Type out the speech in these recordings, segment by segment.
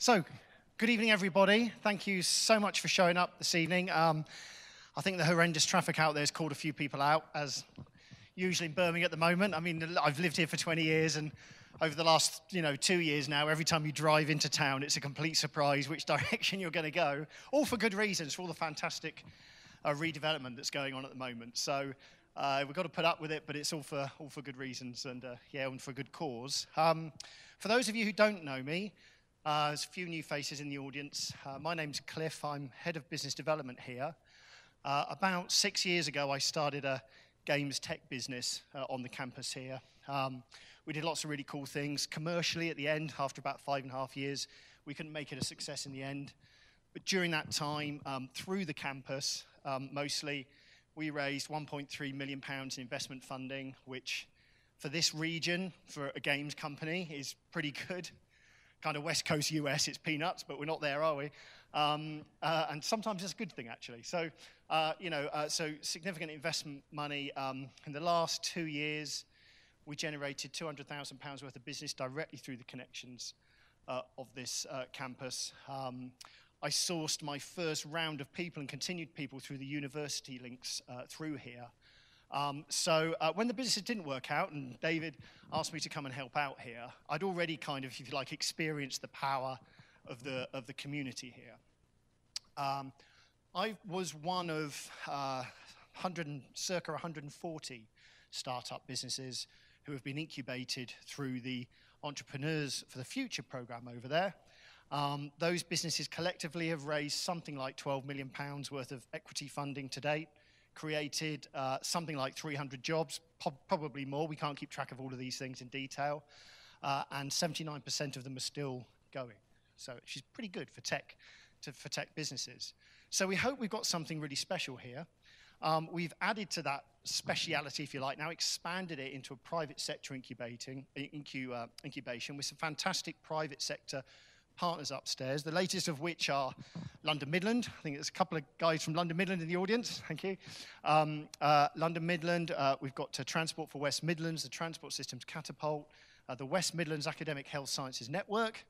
So, good evening, everybody. Thank you so much for showing up this evening. I think the horrendous traffic out there has called a few people out, as usually in Birmingham at the moment. I mean, I've lived here for 20 years, and over the last 2 years now, every time you drive into town, it's a complete surprise which direction you're going to go, all for good reasons, for all the fantastic redevelopment that's going on at the moment. So we've got to put up with it, but it's all for good reasons and and for a good cause. For those of you who don't know me, there's a few new faces in the audience. My name's Cliff. I'm head of business development here. About 6 years ago, I started a games tech business on the campus here. We did lots of really cool things. Commercially, at the end, after about 5.5 years, we couldn't make it a success in the end. But during that time, through the campus, mostly, we raised £1.3 million in investment funding, which for this region, for a games company, is pretty good. Kind of West Coast US, it's peanuts, but we're not there, are we? And sometimes it's a good thing, actually. So, so significant investment money. In the last 2 years, we generated £200,000 worth of business directly through the connections of this campus. I sourced my first round of people and continued people through the university links through here. So when the business didn't work out and David asked me to come and help out here, I'd already kind of, if you like, experienced the power of the community here. I was one of circa 140 startup businesses who have been incubated through the Entrepreneurs for the Future program over there. Those businesses collectively have raised something like £12 million worth of equity funding to date, created something like 300 jobs, probably more. We can't keep track of all of these things in detail. And 79% of them are still going. So which is pretty good for tech businesses. So we hope we've got something really special here. We've added to that speciality, if you like, now expanded it into a private sector incubation with some fantastic private sector partners upstairs, the latest of which are London Midland. I think there's a couple of guys from London Midland in the audience. Thank you. London Midland, we've got Transport for West Midlands, the Transport Systems Catapult, the West Midlands Academic Health Sciences Network.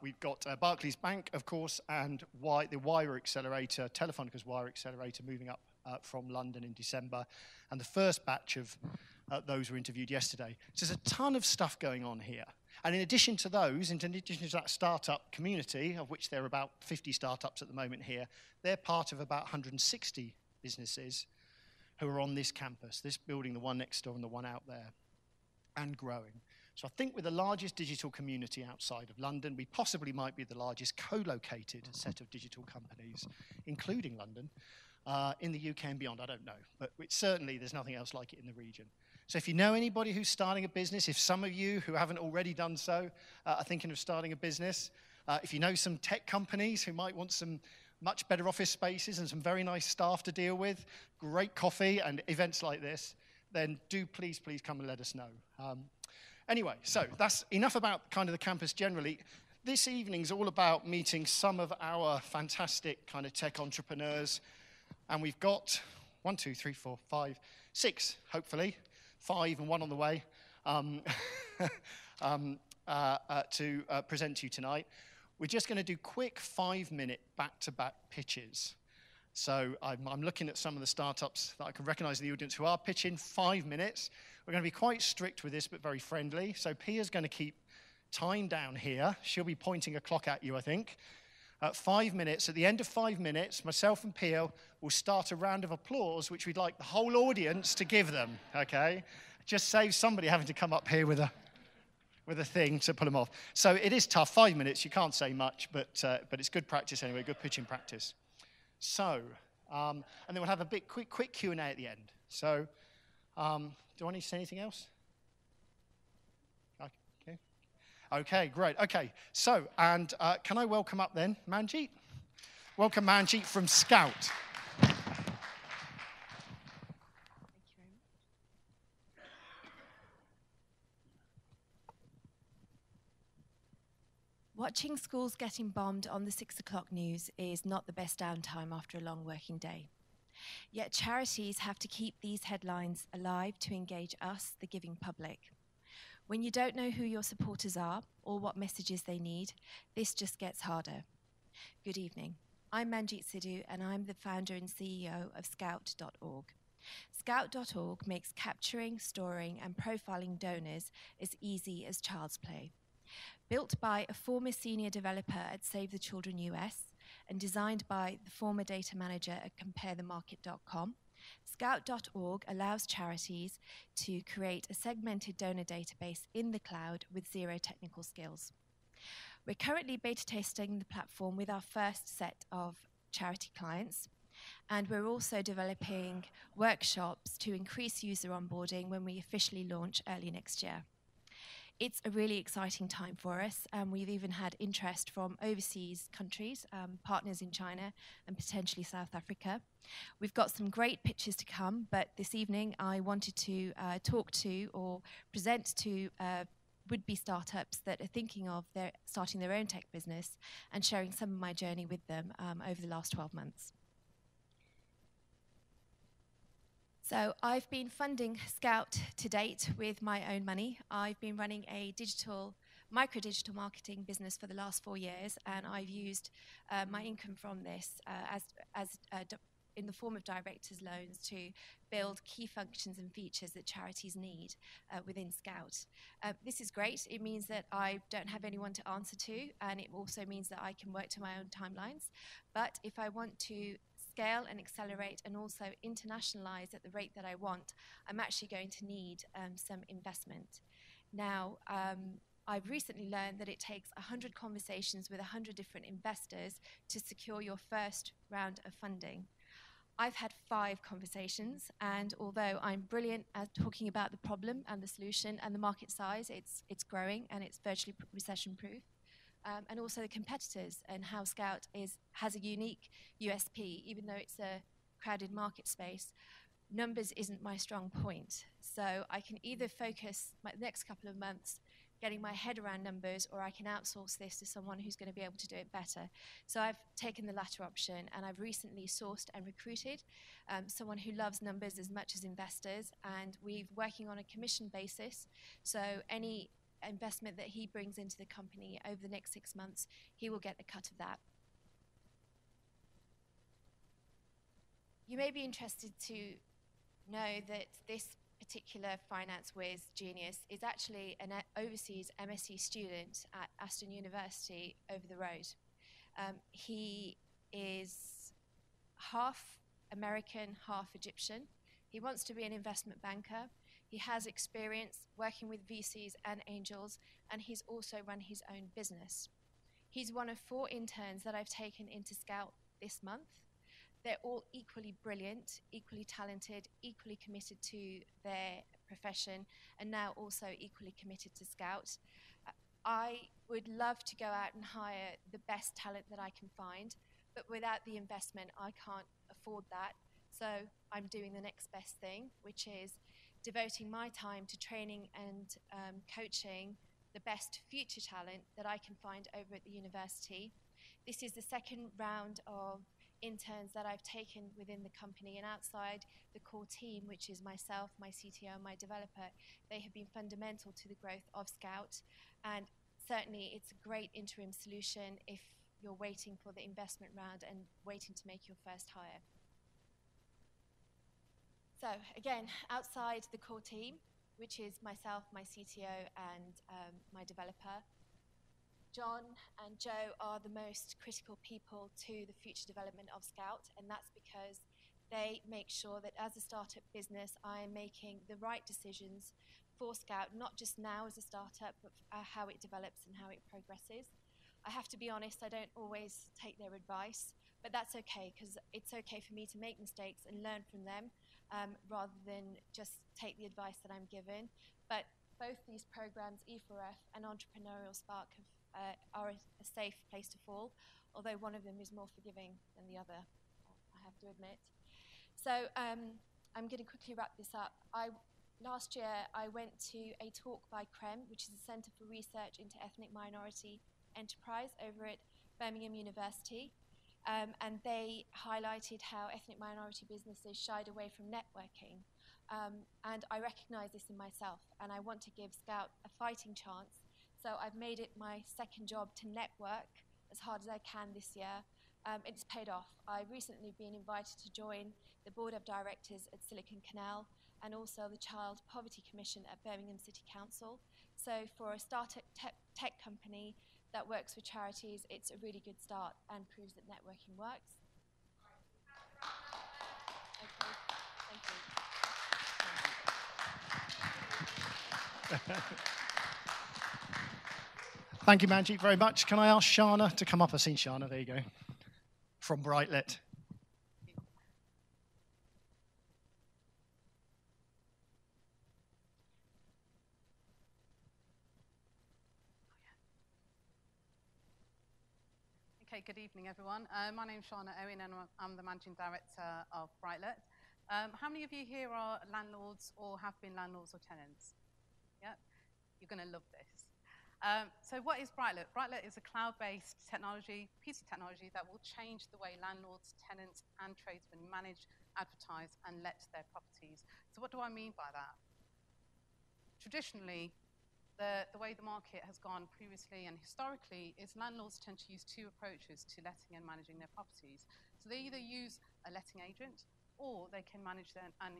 We've got Barclays Bank, of course, and the Wire Accelerator, Telefonica's Wire Accelerator, moving up from London in December. And the first batch of those were interviewed yesterday. So there's a ton of stuff going on here. And in addition to those, in addition to that startup community, of which there are about 50 startups at the moment here, they're part of about 160 businesses who are on this campus, this building, the one next door and the one out there, and growing. So I think we're the largest digital community outside of London. We possibly might be the largest co-located set of digital companies, including London, in the UK and beyond. I don't know, but certainly there's nothing else like it in the region. So if you know anybody who's starting a business, if some of you who haven't already done so are thinking of starting a business, if you know some tech companies who might want some much better office spaces and some very nice staff to deal with, great coffee and events like this, then do please come and let us know. Anyway, so that's enough about kind of the campus generally. This evening's all about meeting some of our fantastic kind of tech entrepreneurs. And we've got 1, 2, 3, 4, 5, 6, hopefully, 5 and 1 on the way to present to you tonight. We're just going to do quick 5-minute back-to-back pitches. So I'm looking at some of the startups that I can recognize in the audience who are pitching 5 minutes. We're going to be quite strict with this, but very friendly. So Pia's going to keep time down here. She'll be pointing a clock at you, I think. 5 minutes. At the end of 5 minutes, myself and Pia will start a round of applause, which we'd like the whole audience to give them, okay? Just save somebody having to come up here with a thing to pull them off. So it is tough. 5 minutes, you can't say much, but it's good practice anyway, good pitching practice. So, and then we'll have a bit quick Q&A at the end. So, do I need to say anything else? Okay, great. Okay, so, and can I welcome up then Manjeet? Welcome Manjeet from Scout. Thank you very much. Watching schools getting bombed on the 6 o'clock news is not the best downtime after a long working day. Yet charities have to keep these headlines alive to engage us, the giving public. When you don't know who your supporters are or what messages they need, this just gets harder. Good evening. I'm Manjeet Sidhu, and I'm the founder and CEO of Scout.org. Scout.org makes capturing, storing, and profiling donors as easy as child's play. Built by a former senior developer at Save the Children US and designed by the former data manager at CompareTheMarket.com, Scout.org allows charities to create a segmented donor database in the cloud with zero technical skills. We're currently beta testing the platform with our first set of charity clients, and we're also developing workshops to increase user onboarding when we officially launch early next year. It's a really exciting time for us, and we've even had interest from overseas countries, partners in China and potentially South Africa. We've got some great pitches to come, but this evening I wanted to talk to or present to would-be startups that are thinking of starting their own tech business and sharing some of my journey with them over the last 12 months. So I've been funding Scout to date with my own money. I've been running a micro-digital marketing business for the last 4 years, and I've used my income from this in the form of directors' loans to build key functions and features that charities need within Scout. This is great. It means that I don't have anyone to answer to, and it also means that I can work to my own timelines. But if I want to scale and accelerate and also internationalize at the rate that I want, I'm actually going to need some investment. Now, I've recently learned that it takes 100 conversations with 100 different investors to secure your first round of funding. I've had 5 conversations, and although I'm brilliant at talking about the problem and the solution and the market size, it's growing and it's virtually recession-proof. And also the competitors and how Scout has a unique USP, even though it's a crowded market space. Numbers isn't my strong point. So I can either focus my next couple of months getting my head around numbers, or I can outsource this to someone who's going to be able to do it better. So I've taken the latter option, and I've recently sourced and recruited someone who loves numbers as much as investors, and we're working on a commission basis. So any investment that he brings into the company over the next 6 months, he will get a cut of that. You may be interested to know that this particular finance whiz genius is actually an overseas MSc student at Aston University over the road. He is half American, half Egyptian. He wants to be an investment banker. He has experience working with VCs and angels, and he's also run his own business. He's one of 4 interns that I've taken into Scout this month. They're all equally brilliant, equally talented, equally committed to their profession, and now also equally committed to Scout. I would love to go out and hire the best talent that I can find, but without the investment, I can't afford that. So I'm doing the next best thing, which is devoting my time to training and coaching the best future talent that I can find over at the university. This is the second round of interns that I've taken within the company, and outside the core team, which is myself, my CTO, and my developer, they have been fundamental to the growth of Scout. And certainly it's a great interim solution if you're waiting for the investment round and waiting to make your first hire. So again, outside the core team, which is myself, my CTO, and my developer, John and Joe are the most critical people to the future development of Scout, and that's because they make sure that as a startup business, I am making the right decisions for Scout, not just now as a startup, but how it develops and how it progresses. I have to be honest, I don't always take their advice, but that's okay, because it's okay for me to make mistakes and learn from them, rather than just take the advice that I'm given. But both these programs, E4F and Entrepreneurial Spark, are a safe place to fall, although one of them is more forgiving than the other, I have to admit. So I'm going to quickly wrap this up. Last year, I went to a talk by CREM, which is a Centre for Research into Ethnic Minority Enterprise over at Birmingham University. And they highlighted how ethnic minority businesses shied away from networking. And I recognise this in myself, and I want to give Scout a fighting chance. So I've made it my second job to network as hard as I can this year. It's paid off. I've recently been invited to join the board of directors at Silicon Canal and also the Child Poverty Commission at Birmingham City Council. So for a startup tech company that works with charities, it's a really good start and proves that networking works. Okay, thank you. Thank you, Manjeet, very much. Can I ask Shana to come up? I've seen Shana, there you go, from Brightlet. Okay, good evening, everyone. My name's Shana Owen, and I'm the Managing Director of Brightlet. How many of you here are landlords or have been landlords or tenants? Yeah, you're going to love this. So what is Brightlet? Brightlet is a cloud-based piece of technology that will change the way landlords, tenants, and tradesmen manage, advertise, and let their properties. So what do I mean by that? Traditionally, the way the market has gone previously and historically is landlords tend to use two approaches to letting and managing their properties. So they either use a letting agent or they can manage and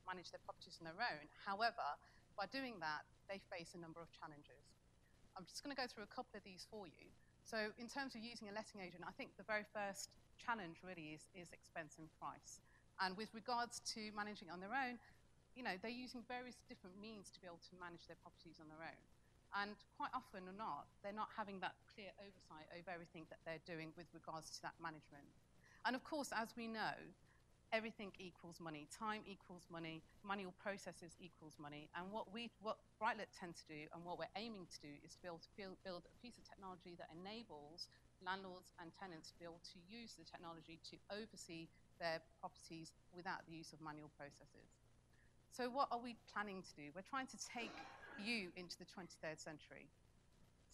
manage their properties on their own. However, by doing that, they face a number of challenges. I'm just going to go through a couple of these for you. So in terms of using a letting agent, I think the very first challenge really is expense and price. And with regards to managing on their own, they're using various different means to be able to manage their properties on their own. And quite often or not, they're not having that clear oversight over everything that they're doing with regards to that management. And of course, as we know, everything equals money. Time equals money. Manual processes equals money. And what Brightlet tend to do and what we're aiming to do is to be able to build a piece of technology that enables landlords and tenants to be able to use the technology to oversee their properties without the use of manual processes. So what are we planning to do? We're trying to take you into the 23rd century.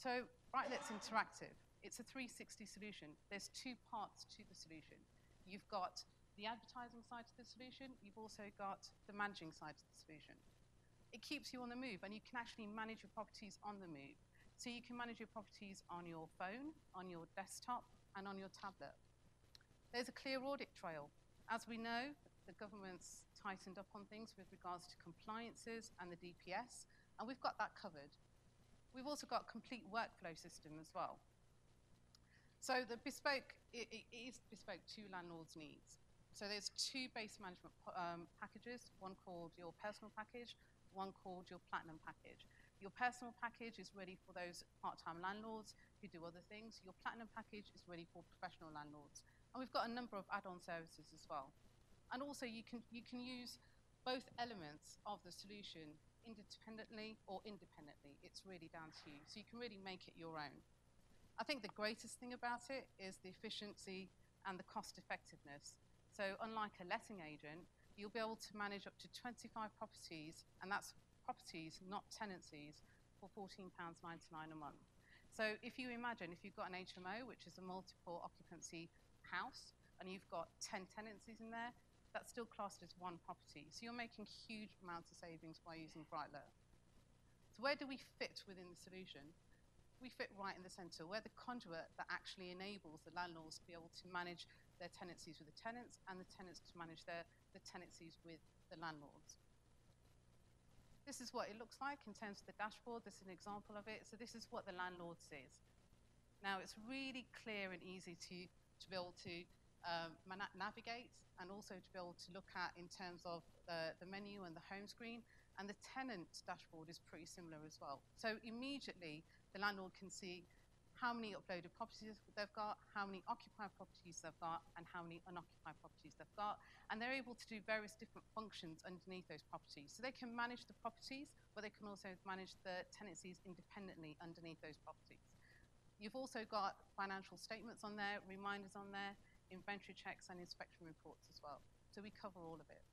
So Brightlet's interactive. It's a 360 solution. There's two parts to the solution. You've got the advertising side of the solution. You've also got the managing side of the solution. It keeps you on the move, and you can actually manage your properties on the move. So you can manage your properties on your phone, on your desktop, and on your tablet. There's a clear audit trail. As we know, the government's tightened up on things with regards to compliances and the DPS, and we've got that covered. We've also got a complete workflow system as well. So the bespoke, it is bespoke to landlords' needs. So there's two base management packages, one called your personal package, one called your platinum package. Your personal package is ready for those part-time landlords who do other things. Your platinum package is ready for professional landlords. And we've got a number of add-on services as well. And also you can use both elements of the solution independently or independently. It's really down to you. So you can really make it your own. I think the greatest thing about it is the efficiency and the cost effectiveness. So unlike a letting agent, you'll be able to manage up to 25 properties, and that's properties, not tenancies, for £14.99 a month. So if you imagine, if you've got an HMO, which is a multiple occupancy house, and you've got 10 tenancies in there, that's still classed as one property. So you're making huge amounts of savings by using Brightlet. So where do we fit within the solution? We fit right in the center. We're the conduit that actually enables the landlords to be able to manage their tenancies with the tenants and the tenants to manage the tenancies with the landlords. This is what it looks like in terms of the dashboard. This is an example of it. So this is what the landlord sees. Now it's really clear and easy to be able to navigate, and also to be able to look at in terms of the menu and the home screen. And the tenant dashboard is pretty similar as well. So immediately the landlord can see how many uploaded properties they've got, how many occupied properties they've got, and how many unoccupied properties they've got. And they're able to do various different functions underneath those properties. So they can manage the properties, but they can also manage the tenancies independently underneath those properties. You've also got financial statements on there, reminders on there, inventory checks and inspection reports as well. So we cover all of it.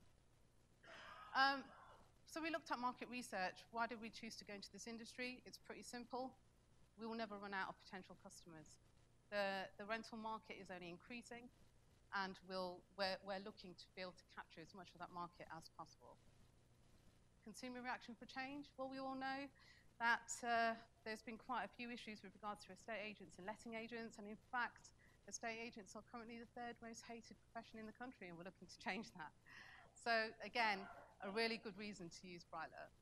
So we looked at market research. Why did we choose to go into this industry? It's pretty simple. We will never run out of potential customers. The rental market is only increasing. and we're looking to be able to capture as much of that market as possible. Consumer reaction for change. Well, we all know that there's been quite a few issues with regards to estate agents and letting agents, and in fact, estate agents are currently the third most hated profession in the country, and we're looking to change that. So again, a really good reason to use Brightlet.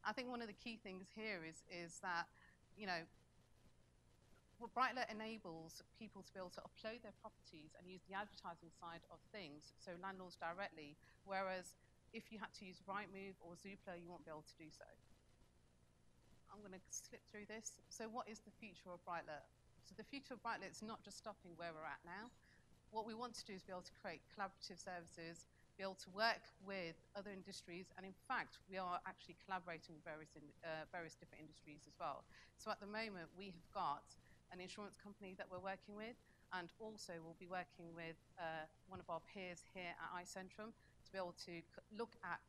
I think one of the key things here is that, you know, what Brightlet enables people to be able to upload their properties and use the advertising side of things, so landlords directly, whereas if you had to use Rightmove or Zoopla, you won't be able to do so. I'm going to slip through this. So what is the future of Brightlet? So the future of Brightlet is not just stopping where we're at now. What we want to do is be able to create collaborative services, be able to work with other industries, and in fact, we are actually collaborating with various different industries as well. So at the moment, we have got an insurance company that we're working with, and also we'll be working with one of our peers here at iCentrum to be able to look at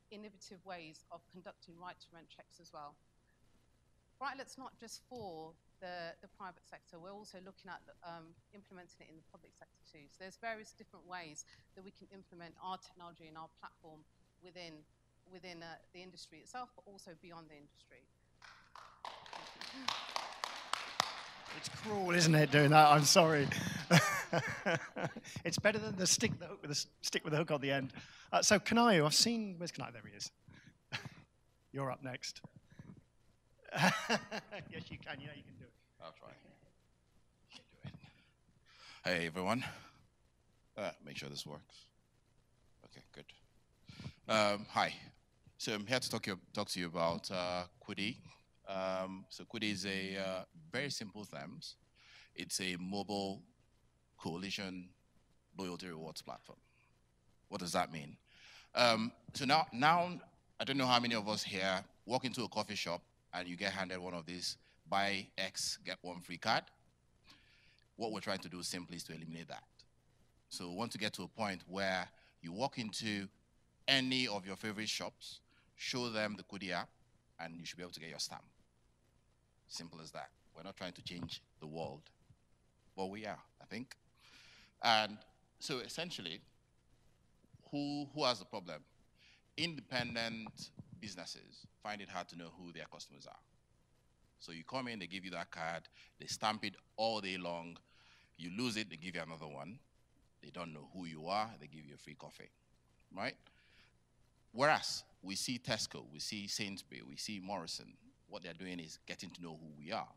innovative ways of conducting right-to-rent checks as well. Brightlet's not just for the private sector, we're also looking at implementing it in the public sector too. So there's various different ways that we can implement our technology and our platform within the industry itself, but also beyond the industry. It's cruel, isn't it, doing that? I'm sorry. It's better than the stick with the hook on the end. So Kanayu, I've seen, where's Kanayu? There he is. You're up next. Yes, you can. You can do it. I'll try. You can do it. Hey, everyone. Make sure this works. Okay, good. Hi. So I'm here to talk to you about Quiddy. So Quiddy is a very simple terms. It's a mobile coalition loyalty rewards platform. What does that mean? So now I don't know how many of us here walk into a coffee shop and you get handed one of these buy X, get one free card. What we're trying to do simply is to eliminate that. So we want to get to a point where you walk into any of your favorite shops, show them the Quiddy app, and you should be able to get your stamp. Simple as that. We're not trying to change the world, but we are, I think. And so essentially, who has the problem? Independent businesses find it hard to know who their customers are. So you come in, they give you that card, they stamp it all day long, you lose it, they give you another one. They don't know who you are, they give you a free coffee, right? Whereas we see Tesco, we see Sainsbury, we see Morrison, what they're doing is getting to know who we are.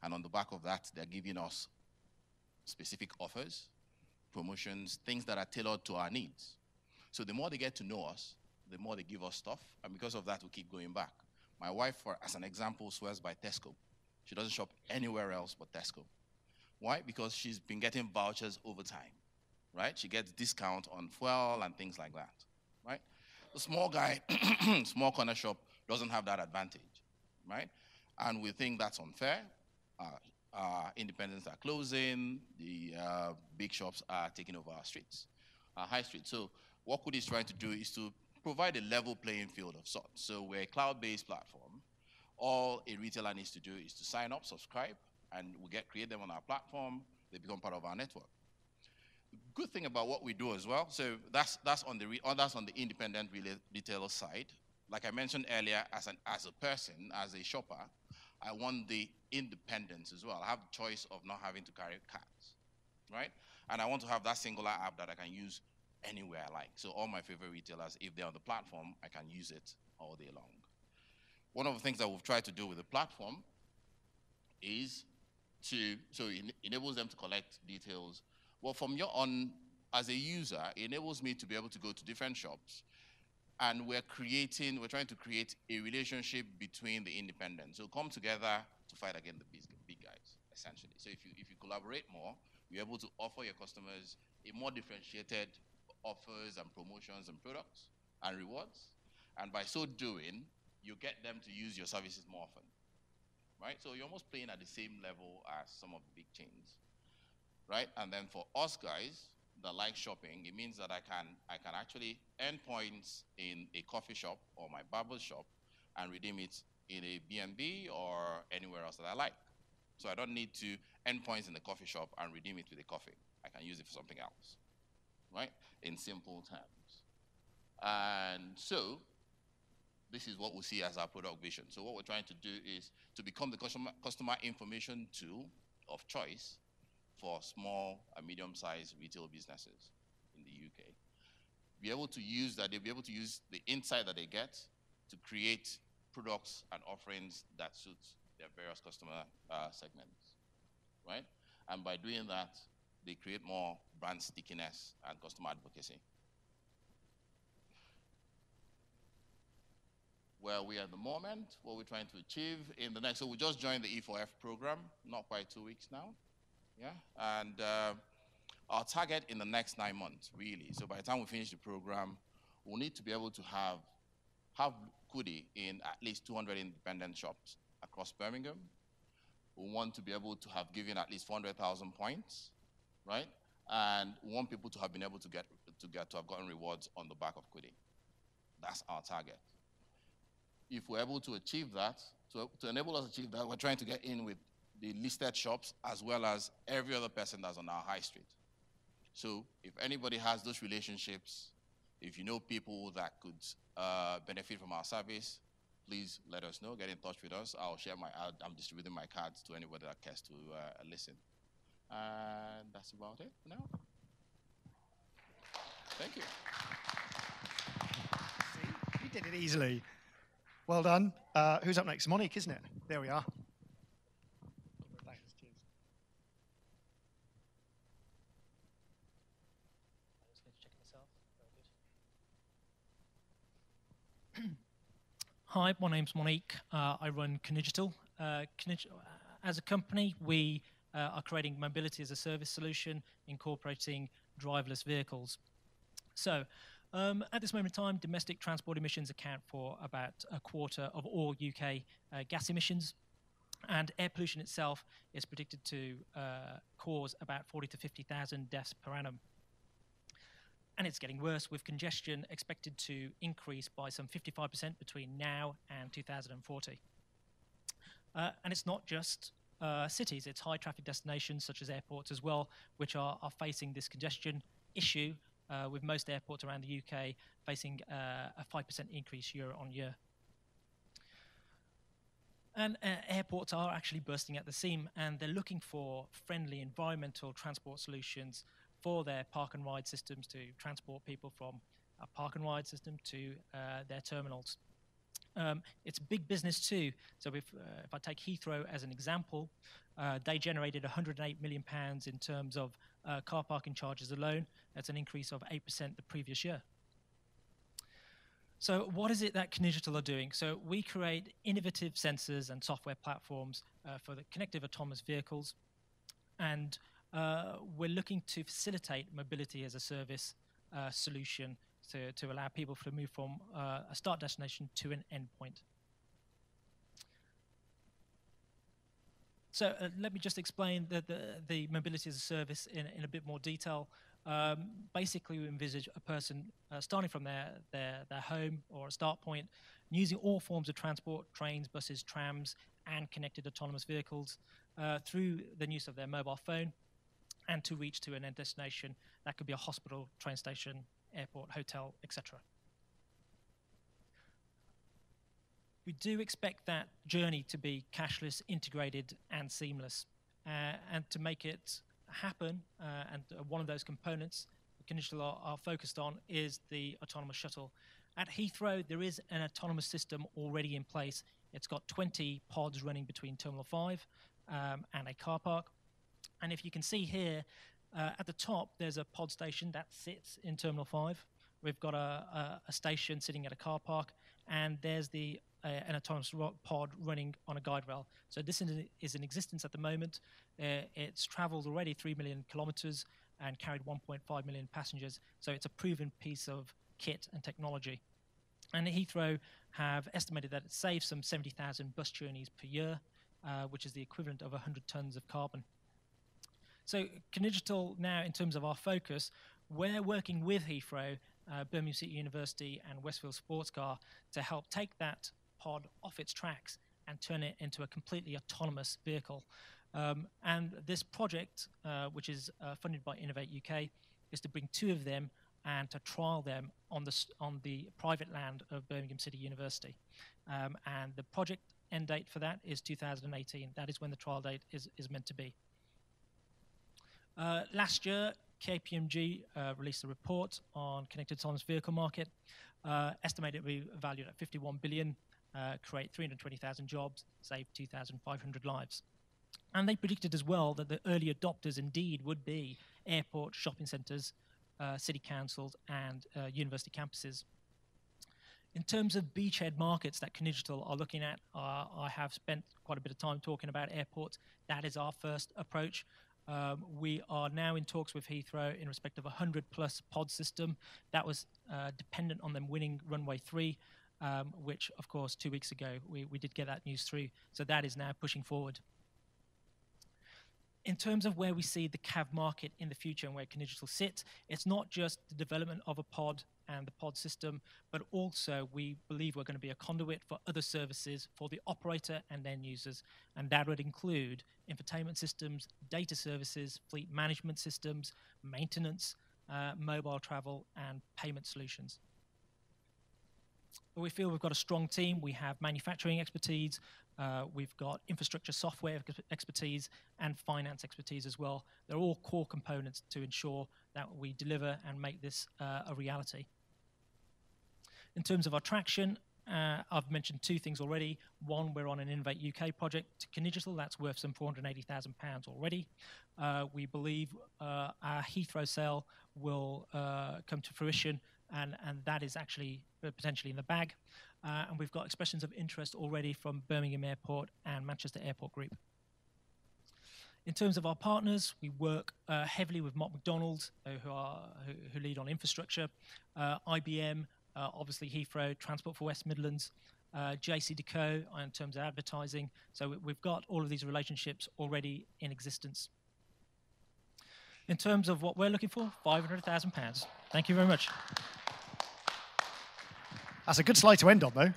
And on the back of that, they're giving us specific offers, promotions, things that are tailored to our needs. So the more they get to know us, the more they give us stuff, and because of that, we keep going back. My wife, as an example, swears by Tesco. She doesn't shop anywhere else but Tesco. Why? Because she's been getting vouchers over time, right? She gets discount on fuel and things like that, right? The small guy, small corner shop, doesn't have that advantage, right? And we think that's unfair. Independents are closing, the big shops are taking over our streets, our high street. So what Quiddy is trying to do is to provide a level playing field of sorts. So we're a cloud-based platform. All a retailer needs to do is to sign up, subscribe, and we create them on our platform. They become part of our network. The good thing about what we do as well, so that's on the independent retailer side. Like I mentioned earlier, as a person, as a shopper, I want the independence as well. I have the choice of not having to carry cards, right? And I want to have that singular app that I can use anywhere I like. So all my favorite retailers, if they're on the platform, I can use it all day long. One of the things that we've tried to do with the platform is so it enables them to collect details. Well, from your own, as a user, it enables me to be able to go to different shops, and we're trying to create a relationship between the independents. So come together to fight against the big guys, essentially. So if you collaborate more, you're able to offer your customers a more differentiated offers and promotions and products and rewards. And by so doing, you get them to use your services more often, right? So you're almost playing at the same level as some of the big chains, right? And then for us guys that like shopping, it means that I can actually earn points in a coffee shop or my barber shop and redeem it in a B&B or anywhere else that I like. So I don't need to earn points in the coffee shop and redeem it with a coffee. I can use it for something else. right? In simple terms. And so this is what we see as our product vision. So what we're trying to do is to become the customer information tool of choice for small and medium-sized retail businesses in the UK. Be able to use that, they'll be able to use the insight that they get to create products and offerings that suit their various customer segments, right? And by doing that, they create more brand stickiness and customer advocacy. Where we are at the moment, what we're trying to achieve in the next, so we just joined the E4F program, not quite 2 weeks now, yeah? And our target in the next 9 months, really, so by the time we finish the program, we'll need to be able to have Kudi in at least 200 independent shops across Birmingham. We want to be able to have given at least 400,000 points, right? And we want people to have been able to have gotten rewards on the back of Kudi. That's our target. If we're able to achieve that, to enable us to achieve that, we're trying to get in with the listed shops as well as every other person that's on our high street. So if anybody has those relationships, if you know people that could benefit from our service, please let us know, get in touch with us. I'm distributing my cards to anybody that cares to listen. And that's about it for now. Thank you. See, you did it easily. Well done. Who's up next? Monique, isn't it? There we are. Thanks. Cheers. I just need to check myself. Very good. Hi, my name's Monique. I run Conigital. As a company, we are creating mobility as a service solution, incorporating driverless vehicles. So, at this moment in time, domestic transport emissions account for about a quarter of all UK gas emissions, and air pollution itself is predicted to cause about 40 to 50,000 deaths per annum. And it's getting worse, with congestion expected to increase by some 55% between now and 2040. And it's not just cities, it's high traffic destinations such as airports as well, which are facing this congestion issue, with most airports around the UK facing a 5% increase year on year. And airports are actually bursting at the seam, and they're looking for friendly environmental transport solutions for their park and ride systems to transport people from a park and ride system to their terminals. It's a big business too. So if I take Heathrow as an example, they generated £108 million in terms of car parking charges alone. That's an increase of 8% the previous year. So what is it that Conigital are doing? So we create innovative sensors and software platforms for the connected autonomous vehicles, and we're looking to facilitate mobility as a service solution to allow people to move from a start destination to an endpoint. So let me just explain the mobility as a service in a bit more detail. Basically, we envisage a person starting from their home or a start point, using all forms of transport, trains, buses, trams, and connected autonomous vehicles through the use of their mobile phone, and to reach to an end destination. That could be a hospital, train station, airport, hotel, etc. We do expect that journey to be cashless, integrated, and seamless. And to make it happen, and one of those components Conigital are focused on is the autonomous shuttle. At Heathrow, there is an autonomous system already in place. It's got 20 pods running between Terminal 5 and a car park. And if you can see here, at the top, there's a pod station that sits in Terminal 5. We've got a station sitting at a car park, and there's an autonomous pod running on a guide rail. So this is in existence at the moment. It's traveled already 3 million kilometers and carried 1.5 million passengers. So it's a proven piece of kit and technology. And Heathrow have estimated that it saves some 70,000 bus journeys per year, which is the equivalent of 100 tons of carbon. So Conigital now, in terms of our focus, we're working with Heathrow, Birmingham City University and Westfield Sports Car to help take that pod off its tracks and turn it into a completely autonomous vehicle. And this project, which is funded by Innovate UK, is to bring 2 of them and to trial them on the private land of Birmingham City University. And the project end date for that is 2018. That is when the trial date is meant to be. Last year, KPMG released a report on connected autonomous vehicle market, estimated to be valued at 51 billion, create 320,000 jobs, save 2,500 lives. And they predicted as well that the early adopters indeed would be airports, shopping centres, city councils, and university campuses. In terms of beachhead markets that Conidigital are looking at, I have spent quite a bit of time talking about airports. That is our first approach. We are now in talks with Heathrow in respect of a 100-plus pod system. That was dependent on them winning runway 3, which, of course, 2 weeks ago, we did get that news through. So that is now pushing forward. In terms of where we see the CAV market in the future and where Conidigital sits, it's not just the development of a pod and the pod system, but also we believe we're going to be a conduit for other services for the operator and end users. And that would include infotainment systems, data services, fleet management systems, maintenance, mobile travel, and payment solutions. But we feel we've got a strong team. We have manufacturing expertise, we've got infrastructure software expertise, and finance expertise as well. They're all core components to ensure that we deliver and make this a reality. In terms of our traction, I've mentioned 2 things already. One, we're on an Innovate UK project to Conidigital. That's worth some £480,000 already. We believe our Heathrow sale will come to fruition, and that is actually potentially in the bag. And we've got expressions of interest already from Birmingham Airport and Manchester Airport Group. In terms of our partners, we work heavily with Mott MacDonald, who lead on infrastructure, IBM, obviously Heathrow, Transport for West Midlands, JCDecaux in terms of advertising. So we've got all of these relationships already in existence. In terms of what we're looking for, £500,000. Thank you very much. That's a good slide to end on, though.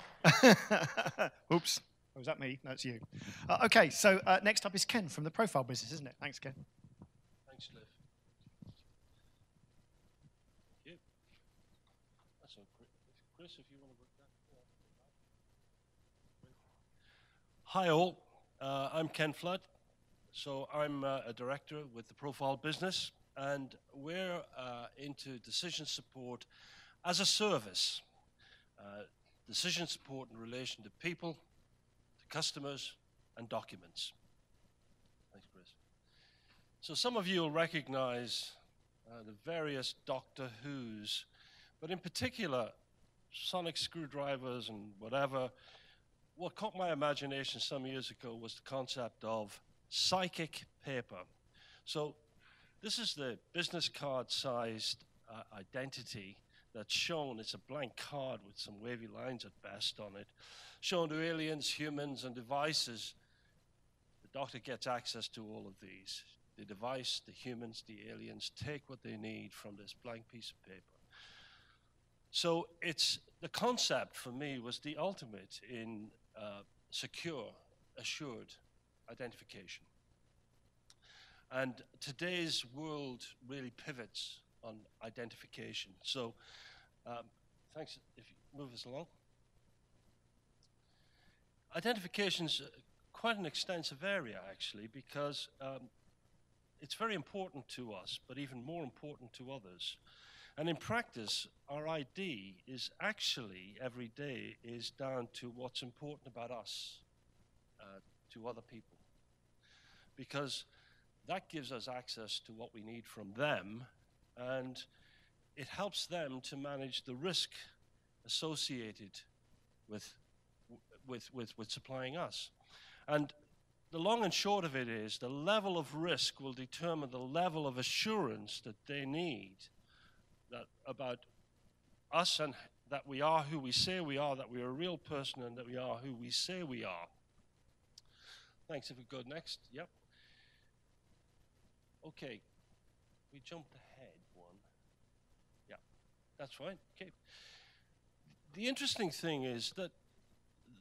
Oops. Oh, was that me? No, it's you. OK, so next up is Ken from the Profile business, isn't it? Thanks, Ken. Thanks, Liv. Thank you. That's so great. Chris, if you want to work that. Hi, all. I'm Ken Flood. So I'm a director with the Profile business, and we're into decision support as a service. Decision support in relation to people, to customers, and documents. Thanks, Chris. So some of you will recognize the various Doctor Who's, but in particular, sonic screwdrivers and whatever. What caught my imagination some years ago was the concept of psychic paper. So this is the business card-sized identity that's shown. It's a blank card with some wavy lines at best on it, shown to aliens, humans, and devices. The Doctor gets access to all of these. The device, the humans, the aliens take what they need from this blank piece of paper. So it's the concept for me was the ultimate in secure, assured identification. And today's world really pivots on identification. So thanks, if you move us along. Identification's quite an extensive area, actually, because it's very important to us, but even more important to others. And in practice, our ID is actually, every day, is down to what's important about us to other people. Because that gives us access to what we need from them, and it helps them to manage the risk associated with supplying us. And the long and short of it is the level of risk will determine the level of assurance that they need about us, and that we are who we say we are, that we are a real person, and that we are who we say we are. Thanks. If we go next. Yep. Okay. We jumped ahead one. Yeah, that's fine. Okay. The interesting thing is that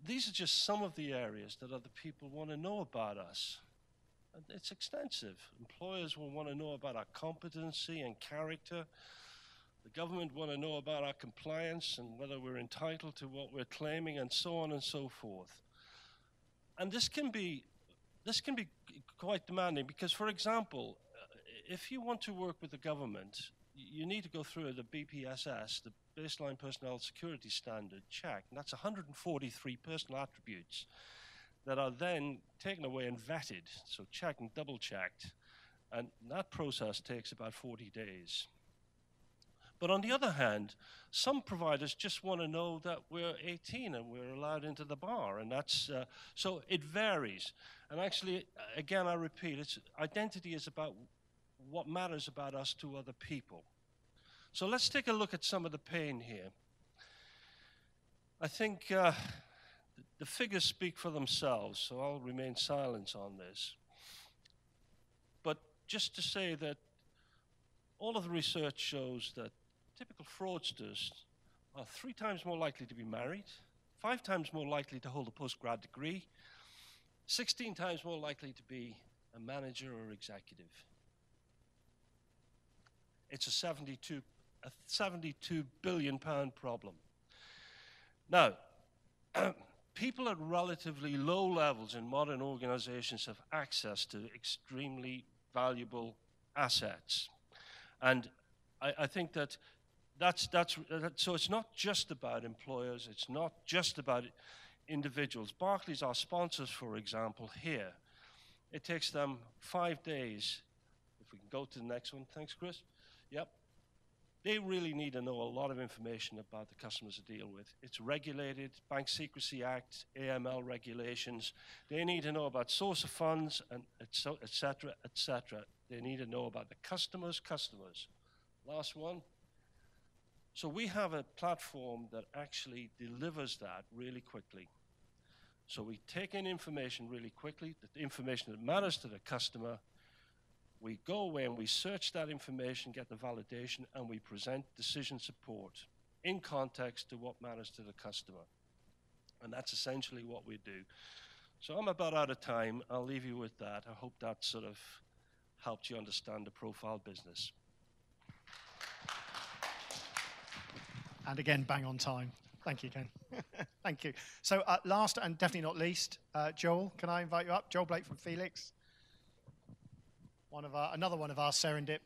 these are just some of the areas that other people want to know about us. It's extensive. Employers will want to know about our competency and character. The government want to know about our compliance and whether we're entitled to what we're claiming, and so on and so forth. And this can be quite demanding because, for example, if you want to work with the government, you need to go through the BPSS, the Baseline Personnel Security Standard check, and that's 143 personal attributes that are then taken away and vetted, so checked and double-checked, and that process takes about 40 days. But on the other hand, some providers just want to know that we're 18 and we're allowed into the bar, and that's so it varies. And actually, again, I repeat, identity is about what matters about us to other people. So let's take a look at some of the pain here. I think the figures speak for themselves, so I'll remain silent on this. But just to say that all of the research shows that typical fraudsters are 3 times more likely to be married, 5 times more likely to hold a postgrad degree, 16 times more likely to be a manager or executive. It's a 72 billion pound problem. Now, people at relatively low levels in modern organizations have access to extremely valuable assets. And I think so it's not just about employers, it's not just about individuals. Barclays, our sponsors, for example, here, it takes them 5 days. If we can go to the next one, thanks, Chris. Yep. They really need to know a lot of information about the customers they deal with. It's regulated, Bank Secrecy Act, AML regulations. They need to know about source of funds, and et cetera, et cetera. They need to know about the customers' customers. Last one. So we have a platform that actually delivers that really quickly. So we take in information really quickly, the information that matters to the customer. We go away and we search that information, get the validation, and we present decision support in context to what matters to the customer. And that's essentially what we do. So I'm about out of time. I'll leave you with that. I hope that sort of helped you understand the profile business. And again, bang on time. Thank you, Ken. Thank you. So last and definitely not least, Joel, can I invite you up? Joel Blake from Felix. Another one of our Serendip.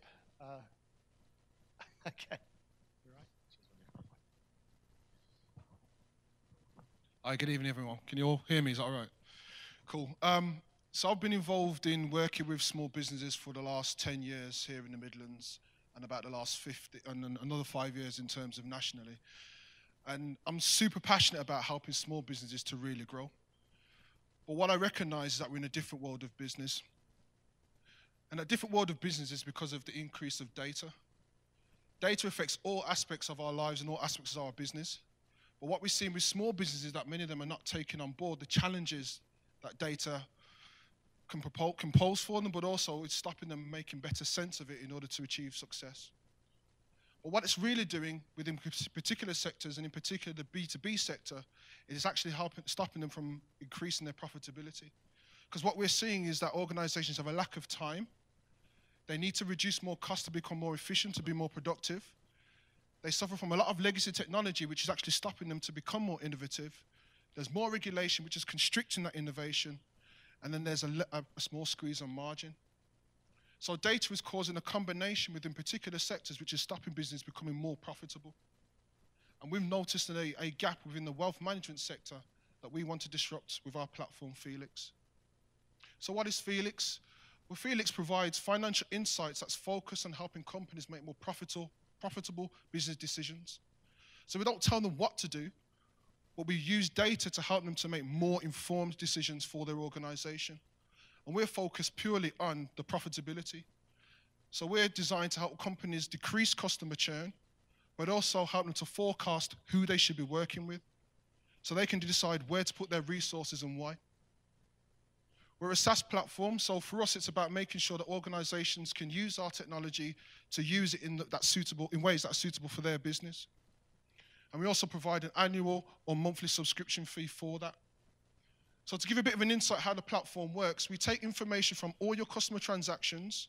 Okay. Hi, good evening, everyone. Can you all hear me? Is that all right? Cool. So I've been involved in working with small businesses for the last 10 years here in the Midlands, and about the last 50, and another 5 years in terms of nationally. And I'm super passionate about helping small businesses to really grow. But what I recognize is that we're in a different world of business. And that different world of business is because of the increase of data. Data affects all aspects of our lives and all aspects of our business. But what we're seeing with small businesses is that many of them are not taking on board the challenges that data can pose for them, but also it's stopping them making better sense of it in order to achieve success. But what it's really doing within particular sectors, and in particular the B2B sector, is actually stopping them from increasing their profitability. Because what we're seeing is that organizations have a lack of time. They need to reduce more costs to become more efficient, to be more productive. They suffer from a lot of legacy technology, which is actually stopping them to become more innovative. There's more regulation, which is constricting that innovation. And then there's a small squeeze on margin. So data is causing a combination within particular sectors, which is stopping business becoming more profitable. And we've noticed a gap within the wealth management sector that we want to disrupt with our platform, Felix. So what is Felix? Well, Felix provides financial insights that's focused on helping companies make more profitable business decisions. So we don't tell them what to do, but we use data to help them to make more informed decisions for their organization. And we're focused purely on the profitability. So we're designed to help companies decrease customer churn, but also help them to forecast who they should be working with, so they can decide where to put their resources and why. We're a SaaS platform, so for us it's about making sure that organizations can use our technology to use it in ways that are suitable for their business. And we also provide an annual or monthly subscription fee for that. So to give you a bit of an insight how the platform works, we take information from all your customer transactions,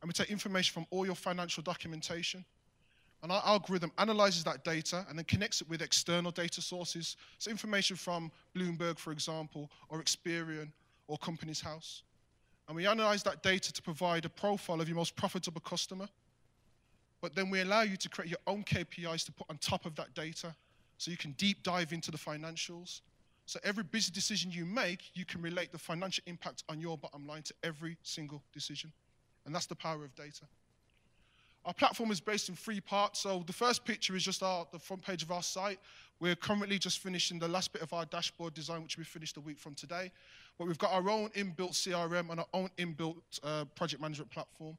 and we take information from all your financial documentation. And our algorithm analyzes that data and then connects it with external data sources. So information from Bloomberg, for example, or Experian, or Companies House. And we analyze that data to provide a profile of your most profitable customer. But then we allow you to create your own KPIs to put on top of that data, so you can deep dive into the financials. So every business decision you make, you can relate the financial impact on your bottom line to every single decision. And that's the power of data. Our platform is based in 3 parts. So the first picture is just the front page of our site. We're currently just finishing the last bit of our dashboard design, which we finished a week from today. But we've got our own inbuilt CRM and our own inbuilt project management platform.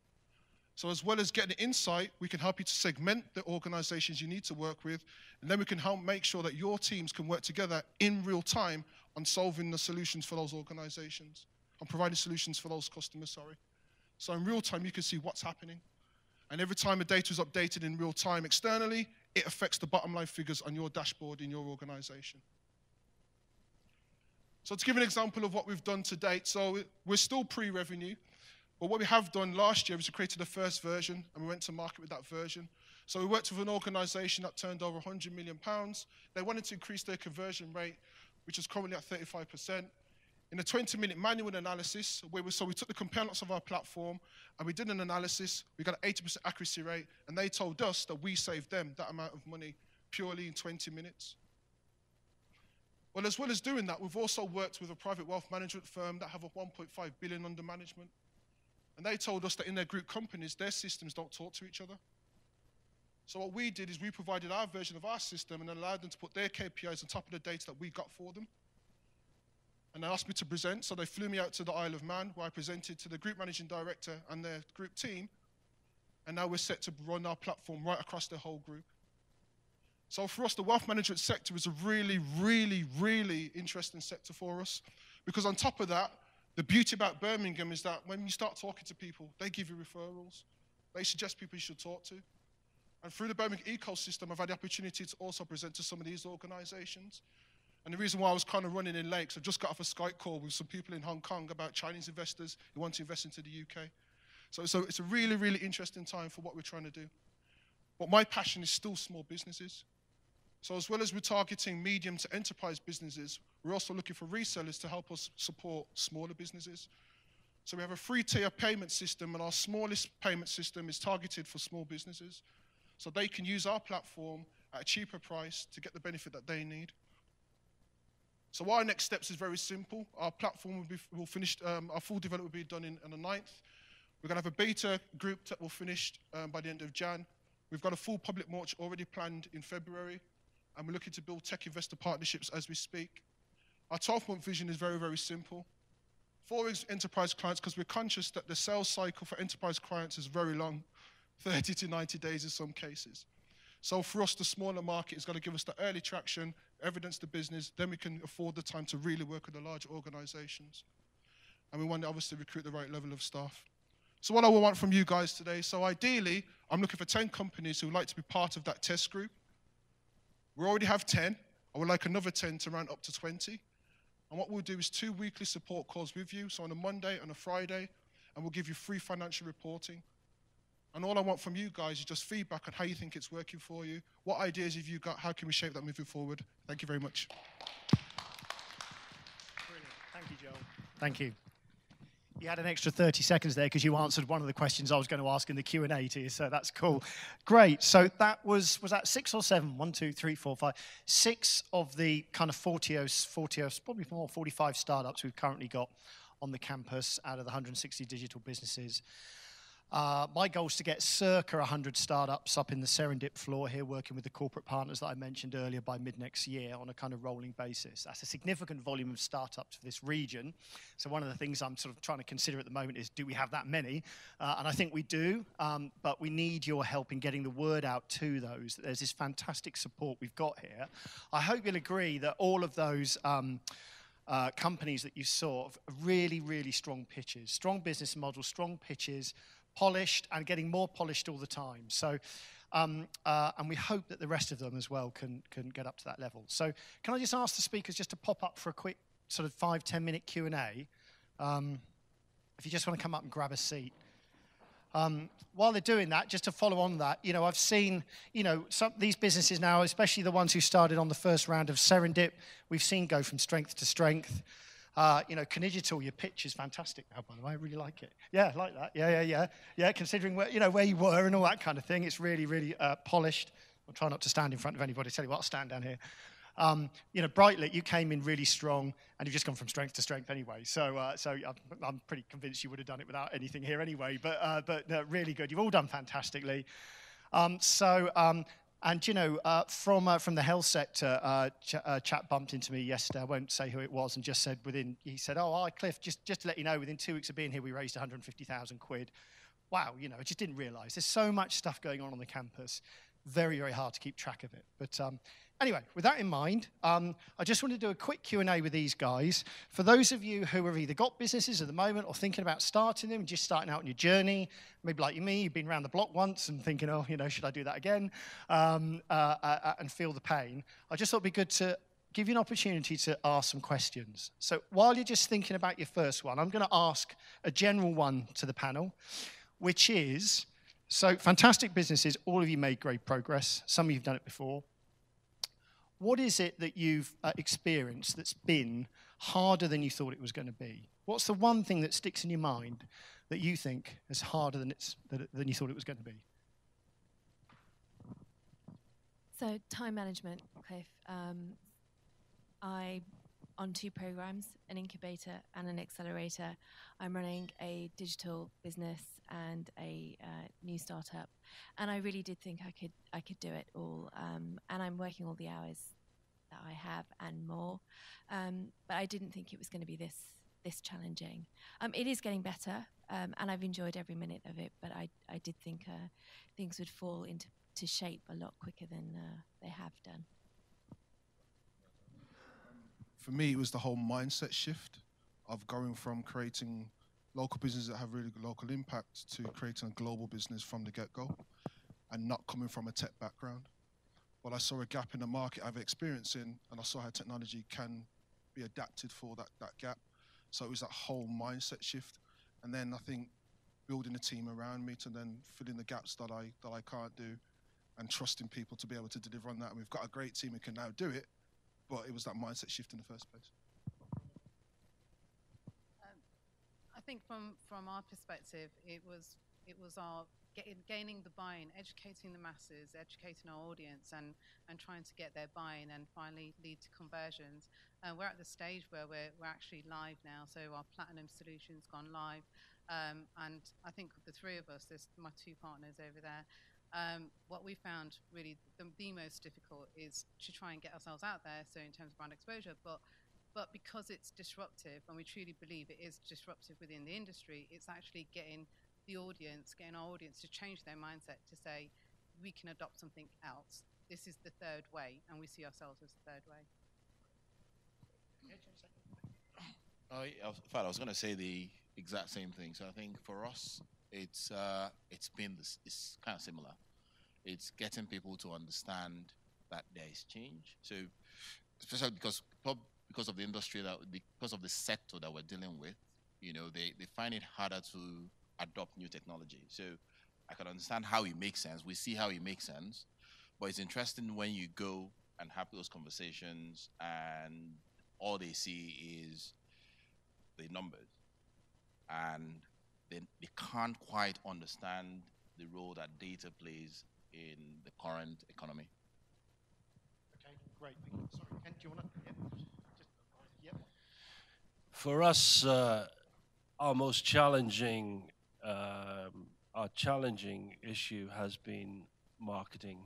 So as well as getting the insight, we can help you to segment the organizations you need to work with, and then we can help make sure that your teams can work together in real time on solving the solutions for those organizations, on providing solutions for those customers, sorry. So in real time, you can see what's happening. And every time the data is updated in real time externally, it affects the bottom line figures on your dashboard in your organization. So to give an example of what we've done to date, so we're still pre-revenue, but what we have done last year is we created the first version, and we went to market with that version. So we worked with an organization that turned over £100 million. They wanted to increase their conversion rate, which is currently at 35%. In a 20-minute manual analysis, so we took the components of our platform and we did an analysis. We got an 80% accuracy rate, and they told us that we saved them that amount of money purely in 20 minutes. Well, as well as doing that, we've also worked with a private wealth management firm that have a 1.5 billion under management. And they told us that in their group companies, their systems don't talk to each other. So what we did is we provided our version of our system and allowed them to put their KPIs on top of the data that we got for them. And they asked me to present, so they flew me out to the Isle of Man, where I presented to the group managing director and their group team. And now we're set to run our platform right across the whole group. So for us, the wealth management sector is a really, really, really interesting sector for us. Because on top of that, the beauty about Birmingham is that when you start talking to people, they give you referrals. They suggest people you should talk to. And through the Birmingham ecosystem, I've had the opportunity to also present to some of these organizations. And the reason why I was kind of running in late, so I just got off a Skype call with some people in Hong Kong about Chinese investors who want to invest into the UK. So it's a really, really interesting time for what we're trying to do. But my passion is still small businesses. So as well as we're targeting medium to enterprise businesses, we're also looking for resellers to help us support smaller businesses. So we have a 3-tier payment system, and our smallest payment system is targeted for small businesses. So they can use our platform at a cheaper price to get the benefit that they need. So our next steps is very simple. Our platform will finish, our full development will be done on the 9th. We're going to have a beta group that will finish by the end of Jan. We've got a full public launch already planned in February, and we're looking to build tech investor partnerships as we speak. Our 12-month vision is very, very simple. For enterprise clients, because we're conscious that the sales cycle for enterprise clients is very long, 30 to 90 days in some cases. So for us, the smaller market is going to give us the early traction, evidence the business, then we can afford the time to really work with the large organizations. And we want to obviously recruit the right level of staff. So what I want from you guys today, so ideally, I'm looking for 10 companies who would like to be part of that test group. We already have 10. I would like another 10 to round up to 20. And what we'll do is 2 weekly support calls with you, so on a Monday and a Friday, and we'll give you free financial reporting. And all I want from you guys is just feedback on how you think it's working for you. What ideas have you got? How can we shape that moving forward? Thank you very much. Brilliant. Thank you, Joel. Thank you. You had an extra 30 seconds there because you answered one of the questions I was going to ask in the Q&A to you, so that's cool. Great. So that was that 6 or 7? 1, 2, 3, 4, 5. 6 of the kind of 40, probably more 45 startups we've currently got on the campus out of the 160 digital businesses. My goal is to get circa 100 startups up in the Serendip floor here, working with the corporate partners that I mentioned earlier by mid-next year on a kind of rolling basis. That's a significant volume of startups for this region. So one of the things I'm sort of trying to consider at the moment is, do we have that many? And I think we do, but we need your help in getting the word out to those. There's this fantastic support we've got here. I hope you'll agree that all of those companies that you saw have really, really strong pitches, strong business models, strong pitches, polished and getting more polished all the time. So, and we hope that the rest of them as well can get up to that level. So can I just ask the speakers just to pop up for a quick sort of 5-10 minute Q&A. If you just want to come up and grab a seat. While they're doing that, just to follow on that, I've seen, these businesses now, especially the ones who started on the first round of Serendip, we've seen go from strength to strength. Conidigital, your pitch is fantastic now, by the way. I really like it. Yeah, I like that. Yeah, considering where you were and all that kind of thing, it's really, really polished. I'll try not to stand in front of anybody. Tell you what, I'll stand down here. Brightlit, you came in really strong, and you've just gone from strength to strength anyway. So I'm pretty convinced you would have done it without anything here anyway. But really good. You've all done fantastically. From the health sector, a chap bumped into me yesterday. I won't say who it was, and just said he said, "Oh, hi, Cliff. Just to let you know, within 2 weeks of being here, we raised 150,000 quid." Wow, I just didn't realise there's so much stuff going on the campus. Very, very hard to keep track of it. But anyway, with that in mind, I just want to do a quick Q&A with these guys. For those of you who have either got businesses at the moment or thinking about starting them, just starting out on your journey, maybe like me, you've been around the block once and thinking, should I do that again? And feel the pain. I just thought it'd be good to give you an opportunity to ask some questions. So while you're just thinking about your first one, I'm going to ask a general one to the panel, which is, so fantastic businesses, all of you made great progress. Some of you have done it before. What is it that you've experienced that's been harder than you thought it was going to be? What's the one thing that sticks in your mind that you think is harder than you thought it was going to be? So time management, Cliff. I on 2 programs, an incubator and an accelerator. I'm running a digital business and a new startup, and I really did think I could do it all. And I'm working all the hours that I have and more, but I didn't think it was going to be this challenging. It is getting better, and I've enjoyed every minute of it. But I did think things would fall into shape a lot quicker than they have done. For me, it was the whole mindset shift of going from creating local businesses that have really good local impact to creating a global business from the get-go and not coming from a tech background. Well, I saw a gap in the market I've experienced in, and I saw how technology can be adapted for that gap. So it was that whole mindset shift. And then I think building a team around me to then fill in the gaps that I can't do, and trusting people to be able to deliver on that. And we've got a great team who can now do it, but it was that mindset shift in the first place. I think from our perspective, it was our gaining the buy-in, educating the masses, educating our audience, and trying to get their buy-in and finally lead to conversions. We're at the stage where we're actually live now, so our platinum solution's gone live, and I think the 3 of us, there's my 2 partners over there. What we found really the most difficult is to try and get ourselves out there, so in terms of brand exposure, but because it's disruptive, and we truly believe it is disruptive within the industry, it's actually getting our audience to change their mindset to say, we can adopt something else. This is the 3rd way, and we see ourselves as the 3rd way. In fact, I was going to say the exact same thing. So I think for us, it's kind of similar. It's getting people to understand that there is change. So especially because of the industry because of the sector that we're dealing with, they find it harder to adopt new technology. So I can understand how it makes sense. We see how it makes sense, but it's interesting when you go and have those conversations and all they see is the numbers, and they can't quite understand the role that data plays in the current economy. Okay, great. Sorry, Ken, do you want to? For us, our most challenging issue has been marketing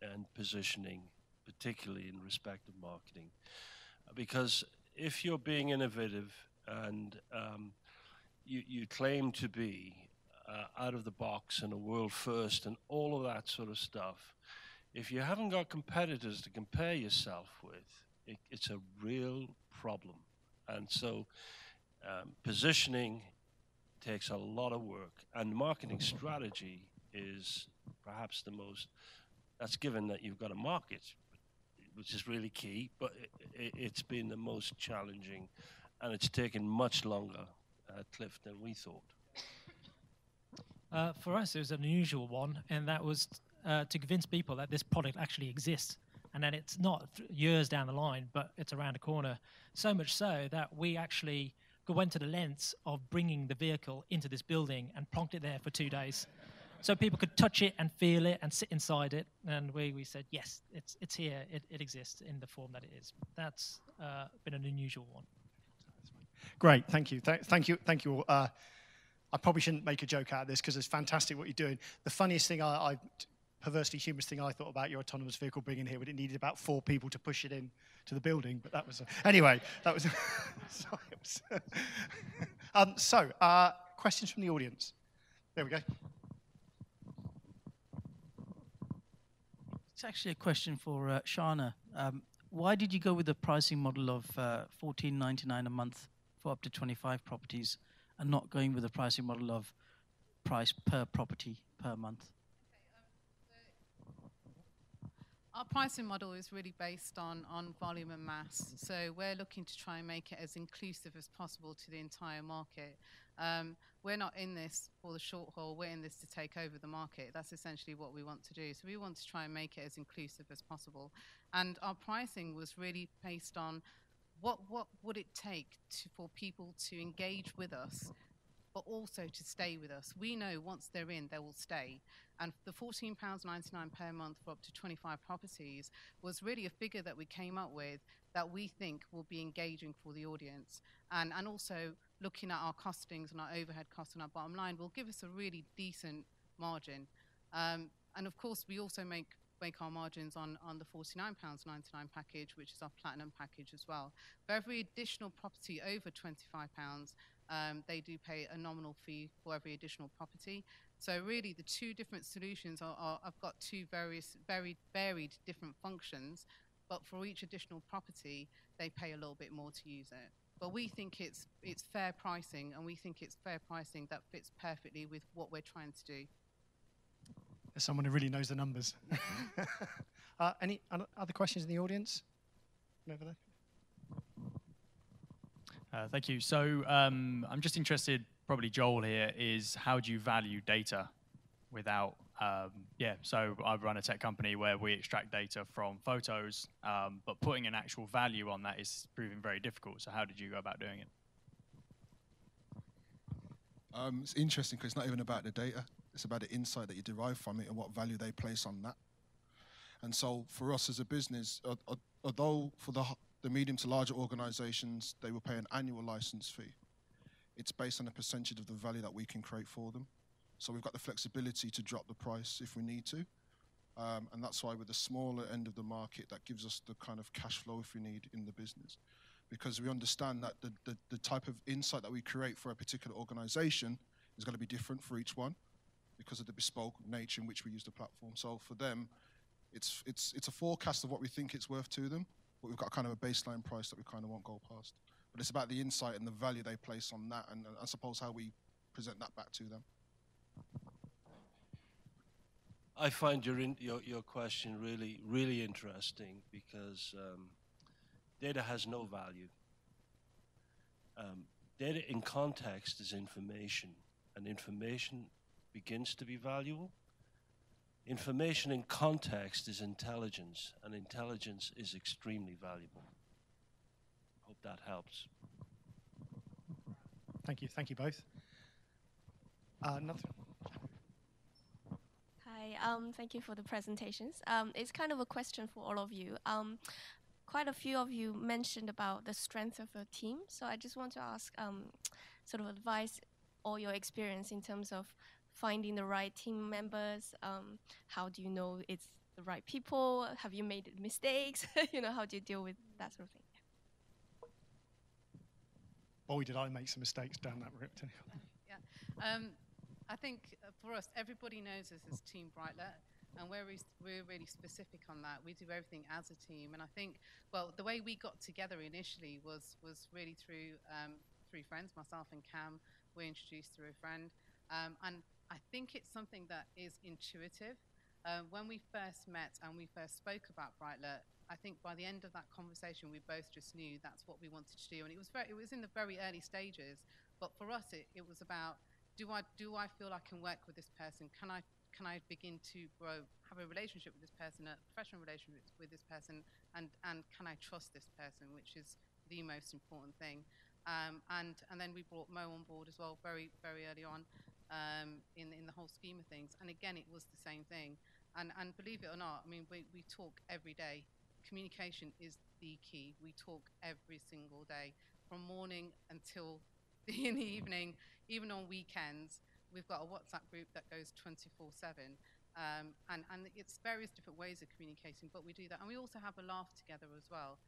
and positioning, particularly in respect of marketing. Because if you're being innovative and you claim to be out of the box and a world first and all of that sort of stuff, if you haven't got competitors to compare yourself with, it's a real problem. And so positioning takes a lot of work, and marketing strategy is perhaps the most, that's given that you've got a market. which is really key, but it's been the most challenging, and it's taken much longer, Cliff, than we thought. For us, it was an unusual one, and that was to convince people that this product actually exists, and that it's not years down the line, but it's around the corner. So much so that we actually went to the lengths of bringing the vehicle into this building and plonked it there for 2 days. So people could touch it and feel it and sit inside it. And we said, yes, it's here. It exists in the form that it is. That's been an unusual one. Great, thank you. Thank you all. I probably shouldn't make a joke out of this because it's fantastic what you're doing. The funniest thing, perversely humorous thing I thought about your autonomous vehicle bringing here, but it needed about 4 people to push it in to the building. But that was, anyway, that was, sorry. Questions from the audience. There we go. It's actually a question for Shana. Why did you go with the pricing model of $14.99 a month for up to 25 properties and not going with the pricing model of price per property per month? Our pricing model is really based on volume and mass. So we're looking to try and make it as inclusive as possible to the entire market. We're not in this for the short haul, we're in this to take over the market. That's essentially what we want to do. So we want to try and make it as inclusive as possible. And our pricing was really based on what would it take for people to engage with us, but also to stay with us. We know once they're in, they will stay. And the £14.99 per month for up to 25 properties was really a figure that we came up with that we think will be engaging for the audience. And also looking at our costings and our overhead costs and our bottom line will give us a really decent margin. And of course, we also make our margins on the £49.99 package, which is our platinum package as well. For every additional property over £25, they do pay a nominal fee for every additional property. So really the 2 different solutions I've got 2 very varied different functions, but for each additional property, they pay a little bit more to use it. But we think it's fair pricing, and we think it's fair pricing that fits perfectly with what we're trying to do. There's someone who really knows the numbers. Any other questions in the audience? Over there. Thank you. So I'm just interested, probably Joel here, is how do you value data without, so I run a tech company where we extract data from photos, but putting an actual value on that is proving very difficult. So how did you go about doing it? It's interesting because it's not even about the data. It's about the insight that you derive from it and what value they place on that. And so for us as a business, although for the medium to larger organizations, they will pay an annual license fee. It's based on a percentage of the value that we can create for them. So we've got the flexibility to drop the price if we need to. And that's why with the smaller end of the market, that gives us the kind of cash flow if we need in the business. Because we understand that the type of insight that we create for a particular organization is going to be different for each one because of the bespoke nature in which we use the platform. So for them, it's a forecast of what we think it's worth to them, but we've got kind of a baseline price that we kind of won't go past. But it's about the insight and the value they place on that, and I suppose how we present that back to them. I find your question really interesting because data has no value. Data in context is information, and information begins to be valuable. Information in context is intelligence, and intelligence is extremely valuable. Hope that helps. Thank you both. Nothing. Hi, thank you for the presentations. It's kind of a question for all of you. Quite a few of you mentioned about the strength of a team, so I just want to ask sort of advice or your experience in terms of finding the right team members. How do you know it's the right people? Have you made mistakes? How do you deal with that sort of thing? Boy, did I make some mistakes down that route. Yeah. I think for us, everybody knows us as Team Brightlet, and we're really specific on that. We do everything as a team, and I think, the way we got together initially was really through friends, myself and Cam. We're introduced through a friend, and I think it's something that is intuitive. When we first met and we first spoke about Brightlet, I think by the end of that conversation, we both just knew that's what we wanted to do. And it was in the very early stages. But for us, it was about, do I feel I can work with this person? Can I begin to grow, have a relationship with this person, a professional relationship with this person, and can I trust this person, which is the most important thing. And then we brought Mo on board as well very, very early on in the whole scheme of things. And again, it was the same thing. And believe it or not, I mean, we talk every day. Communication is the key. We talk every single day, from morning until in the evening, even on weekends. We've got a WhatsApp group that goes 24/7, and it's various different ways of communicating, but we do that. And we also have a laugh together as well.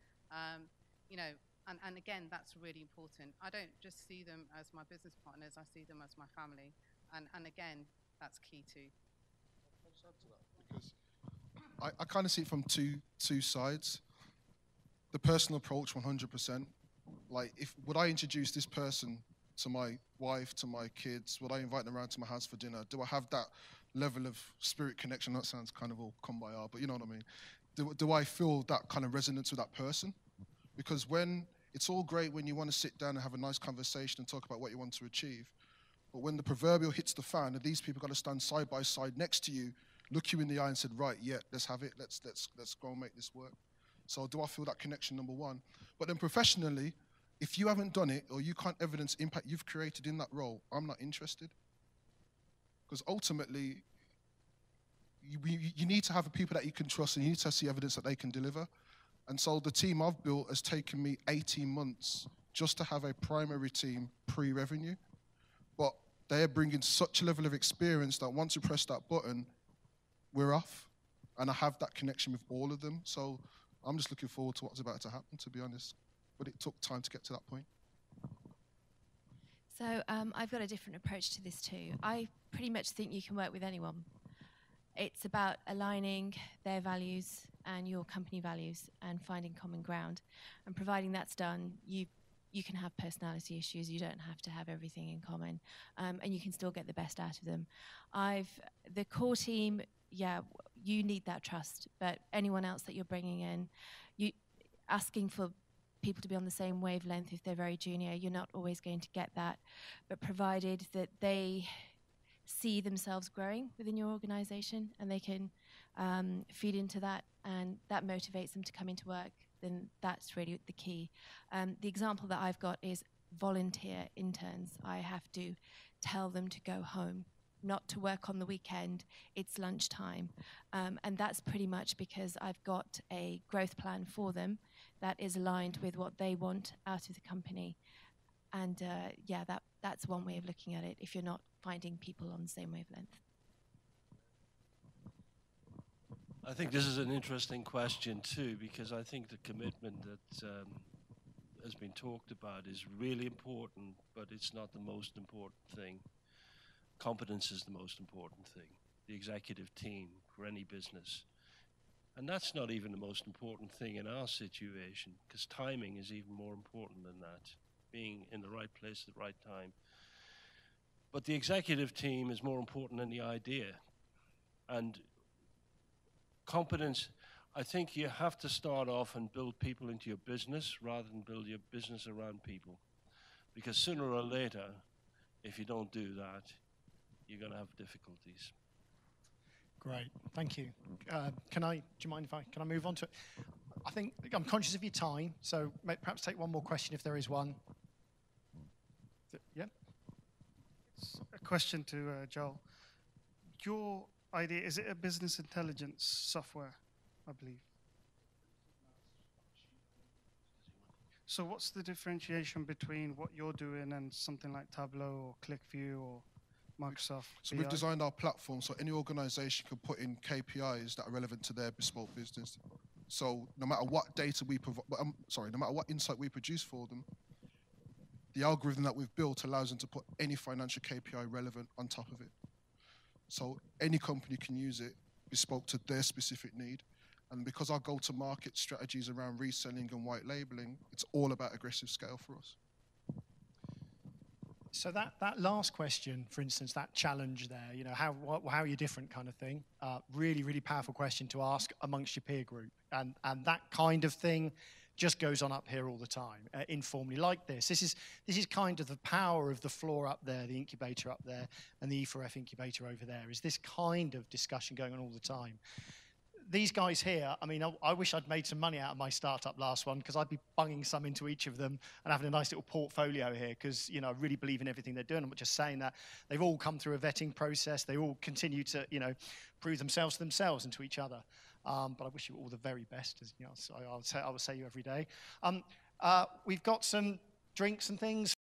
You know, and again, that's really important. I don't just see them as my business partners, I see them as my family. And again, that's key too. Because I kind of see it from two sides. The personal approach, 100%. Like, would I introduce this person to my wife, to my kids? Would I invite them around to my house for dinner? Do I have that level of spirit connection? That sounds kind of all come by art, but you know what I mean. Do I feel that kind of resonance with that person? Because when it's all great when you want to sit down and have a nice conversation and talk about what you want to achieve, but when the proverbial hits the fan, and these people got to stand side by side next to you, look you in the eye and said, right, yeah, let's have it. Let's go and make this work. So do I feel that connection, number one? But then professionally, if you haven't done it or you can't evidence impact you've created in that role, I'm not interested. Because ultimately, you need to have people that you can trust, and you need to see evidence that they can deliver. And so the team I've built has taken me 18 months just to have a primary team pre-revenue. But they're bringing such a level of experience that once you press that button, we're off. And I have that connection with all of them. So I'm just looking forward to what's about to happen, to be honest. But it took time to get to that point. So I've got a different approach to this too. I pretty much think you can work with anyone. It's about aligning their values and your company values and finding common ground. And providing that's done, you can have personality issues. You don't have to have everything in common, and you can still get the best out of them. The core team, yeah, you need that trust. But anyone else that you're bringing in, you asking for people to be on the same wavelength if they're very junior, you're not always going to get that. But provided that they see themselves growing within your organization and they can feed into that and that motivates them to come into work, then that's really the key. The example that I've got is volunteer interns. I have to tell them to go home, not to work on the weekend. It's lunchtime. And that's pretty much because I've got a growth plan for them that is aligned with what they want out of the company. And yeah, that's one way of looking at it if you're not finding people on the same wavelength. I think this is an interesting question too, because I think the commitment that has been talked about is really important, but it's not the most important thing. Competence is the most important thing, the executive team for any business. And that's not even the most important thing in our situation, because timing is even more important than that, being in the right place at the right time. But the executive team is more important than the idea. And competence, I think you have to start off and build people into your business rather than build your business around people. Because sooner or later, if you don't do that, you're going to have difficulties. Great, thank you. Do you mind if can I move on to it? I think I'm conscious of your time, so perhaps take one more question if there is one. Yeah? It's a question to Joel. Your idea, is it a business intelligence software, I believe? So what's the differentiation between what you're doing and something like Tableau or ClickView or Microsoft So BI? we've designed our platform so any organization can put in KPIs that are relevant to their bespoke business. So no matter what data we provide, no matter what insight we produce for them, the algorithm that we've built allows them to put any financial KPI relevant on top of it. So any company can use it bespoke to their specific need. And because our go-to-market strategies around reselling and white labeling, it's all about aggressive scale for us. So that last question, for instance, that challenge there, you know, how are you different kind of thing, really, really powerful question to ask amongst your peer group. And that kind of thing just goes on up here all the time, informally like this. This is kind of the power of the floor up there, the incubator up there, and the E4F incubator over there, is this kind of discussion going on all the time. These guys here, I mean, I wish I'd made some money out of my startup last one, because I'd be bunging some into each of them and having a nice little portfolio here, because, you know, I really believe in everything they're doing. I'm not just saying that. They've all come through a vetting process. They all continue to, you know, prove themselves to themselves and to each other. But I wish you all the very best, as you know, so I will say you every day. We've got some drinks and things